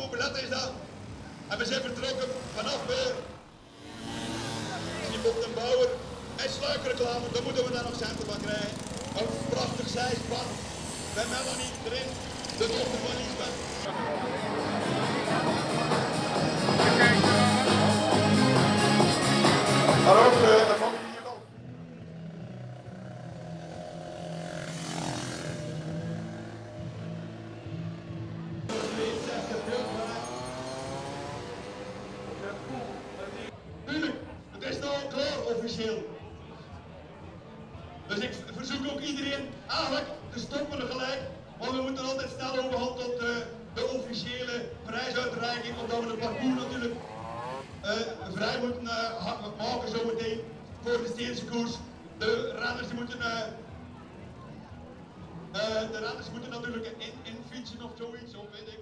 goedkope letter is dat. En we zijn vertrokken vanaf Schipop den Bouwer en sluikreclame. Dan moeten we daar nog centen van krijgen. Een prachtig zijspan bij Melanie erin, de dochter van Liesbeth. Maar ook de familie hiervan. Tuurlijk, het is nou klaar officieel. Dus ik verzoek ook iedereen eigenlijk te stoppen gelijk, want we moeten altijd snel overgaan tot de officiële prijsuitreiking, omdat we de parcours natuurlijk vrij moeten maken zometeen voor de Steense koers. De renners moeten natuurlijk in fietsen of zoiets, of weet ik